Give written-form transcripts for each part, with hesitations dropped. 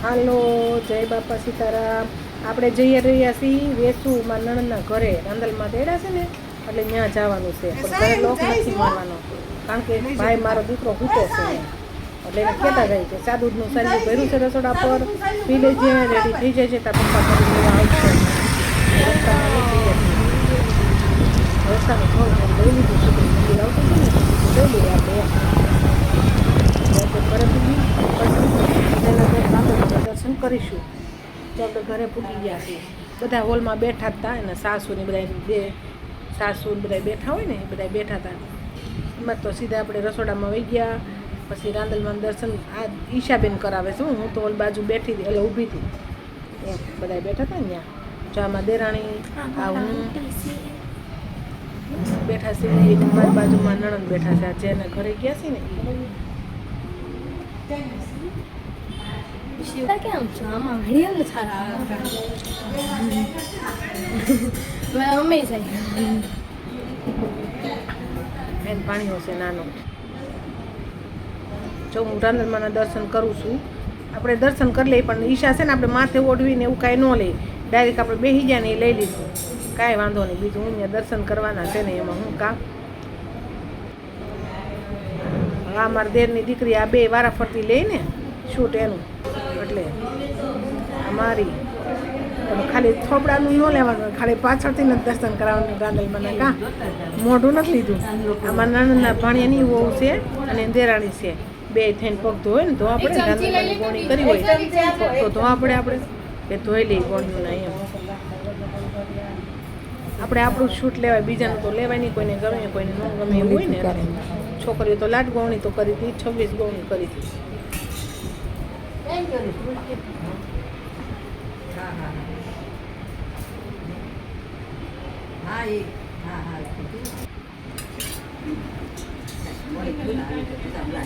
હાલો, જય બાપા સીતારામ. આપણે જઈ રહ્યા છીએ વેસુમાં નણંદના ઘરે. રાંદલમાં તેડા છે ને એટલે ત્યાં જવાનું છે, પણ ઘરે લોક નથી મળવાનો, કારણ કે ભાઈ મારો દીકરો ભૂતો છે એટલે એને કહેતા જાય કે સાદુદનું સાંજે ભર્યું છે રસોડા પર, પી લેજે, રેડી થઈ જાય છે, તાર પપ્પા કરી લેવા આવશે. રસ્તામાં લઈ જઈએ છીએ, રસ્તાનું થોડું લઈ લીધું છે, મંદિર આવતું છે ને લઈ લઈએ આપણે ઘરે પૂગી દર્શન કરીશું. તો આપણે ઘરે પૂગી ગયા છીએ, બધા હોલમાં બેઠા હતા, અને સાસુની બધા બે સાસુ બધા બેઠા હોય ને એ બધા બેઠા હતા. એમાં તો સીધા આપણે રસોડામાં વહી ગયા. પછી રાંદલમાં દર્શન આ ઈશાબેન કરાવે છે, હું તો હોલ બાજુ બેઠી હતી એટલે ઊભી હતી, એમ બધા બેઠા હતા ને ત્યાં. જો આમાં દેરાણી આ હું બેઠા છે, મારી બાજુમાં નણંદ બેઠા છે, જેને ઘરે ગયા છે ને કેમ છો? આમાં ઘડિયાળ સારા મમ્મી બેન પાણીઓ છે નાનો. જો હું રાંદલમાના દર્શન કરું છું. આપણે દર્શન કરી લઈએ, પણ ઈશા છે ને આપણે માથે ઓઢવીને એવું કાંઈ ન લઈએ, ડાયરેક્ટ આપણે બેસી જાય ને એ લઈ લીધું, કાંઈ વાંધો નહીં. બીજું હું અહીંયા દર્શન કરવાના છે ને એમાં હું કામ. આ મારા દેરની દીકરી આ બે વારા ફરતી લઈને શૂટ એનું, એટલે મારી ખાલી થોપડાનું ન લેવાનું, ખાલી પાછળથી નથી દર્શન કરાવવાનું રાંદલમાં. કાં મોઢું નથી લીધું. આમાં નાના ભાણિયાની વહુ છે અને દેરાણી છે, બે થઈને પગ ધોય ને તો આપણે રાંદલમાની ગોણી કરી હોય પગ તો ધોવા પડે, આપણે એ ધોઈ લઈએ ગોણીઓના. એમ આપણે આપણું શૂટ લેવાય, બીજાનું તો લેવાય નહીં. કોઈને ગમે કોઈને ન ગમે એવું હોય ને. છોકરીઓ તો લાટ ગોવણી તો કરી હતી, 26 ગોવણી કરી હતી.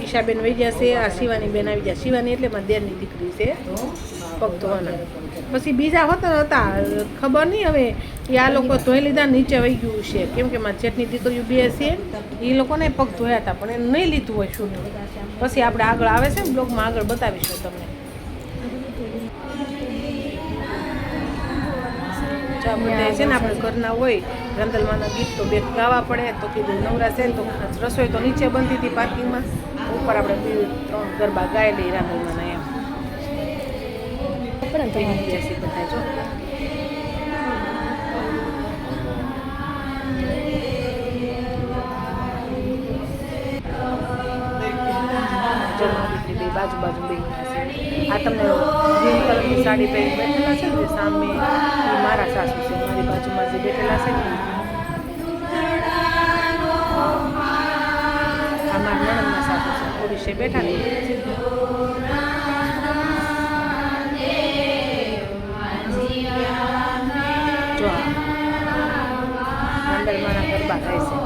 ઈશાબેન વહી ગયા છે, આ શિવાની બેન આવી ગયા. શિવાની એટલે મારા દેરની દીકરી છે, પગ ધોવાના. પછી બીજા હતા ખબર નહીં, હવે એ આ લોકો ધોઈ લીધા, નીચે વહી ગયું છે, કેમ કે મારા જેઠની દીકરીઓ બે છે એ લોકોને પગ ધોયા હતા, પણ એને નહીં લીધું હોય શૂટ. પછી આપણે આગળ આવે છે ને બ્લોગમાં આગળ બતાવીશું તમને. બધે છે ને આપણે ઘરના હોય, રાંદલમાના ગીત તો બે ગાવા પડે, તો કીધું નવરા છે ને તો રસોઈ તો નીચે બનતી હતી પાર્કિંગમાં, ઉપર આપણે 2-3 ગરબા ગાઈ લઈએ રાંદલમાના. એમ જશે બધા. જો બાજુ બાજુ બે આ તમને ગ્રીન કલરની સાડી પહેરી બેઠેલા છે ને સામે, એ મારા સાસુ છે, મારી બાજુમાં જે બેઠેલા છે ને આ મારા નણંદના સાસુ છે, ઓડિશે બેઠા ને. જો રાંદલમાના ગરબા થાય છે.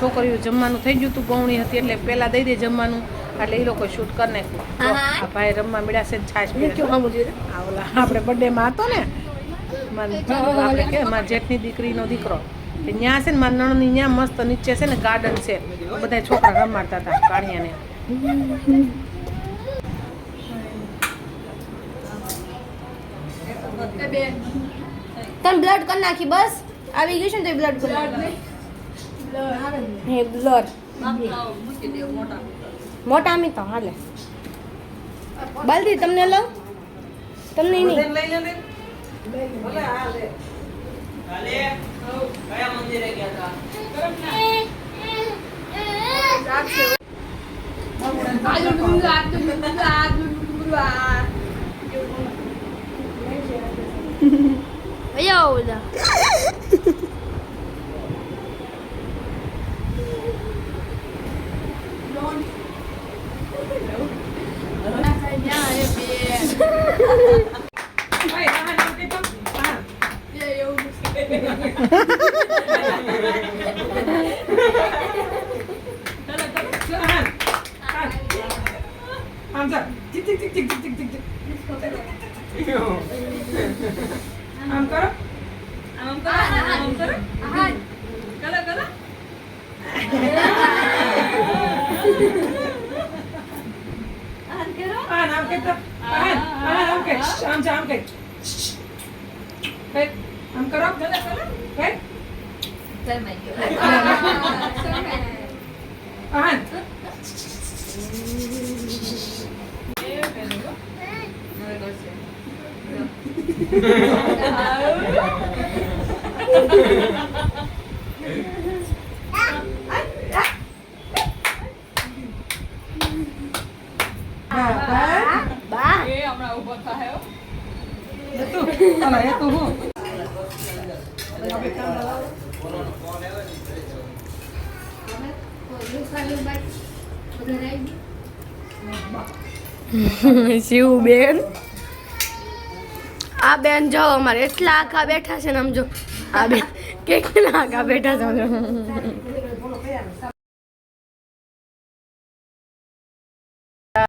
છોકરીઓ જમવાનું થઈ ગયું હતું, ગૌણી હતી એટલે પહેલા દઈ દે જમવાનું, એટલે એ લોકો શૂટ કરી નાખ્યું. આ ભાઈ રમવા મળ્યા છે, છાશ ઓલા આપણે બર્થડેમાં હતો ને આપણે કે મારા જેઠની દીકરીનો દીકરો, ત્યાં છે ને મારા નણંદની ત્યાં મસ્ત નીચે છે ને ગાર્ડન છે, બધા છોકરા રમાડતા હતા કાણિયાને. તમે બ્લડ કરી નાખી, બસ આવી ગયું છે ને તો બ્લડ કરી હે બ્લડ મોટા મી તો હાલે બાલદી તમને લઉં, તમને નહીં ભલે હાલે. કાલે કયા મંદિરે ગયા હતા? આમ કરો, આમ કરો, આમ કરો, કલા કલા કે તો આમ કે આમ જા આમ કે કઈ આમ કરો કઈ આન બા એ હમણાં ઊભો થાય હો. એ તો હું શિવ બેન આ બેન જો અમારે એટલા આખા બેઠા છે ને આમ જો આ બેન કેટલા આખા બેઠા છે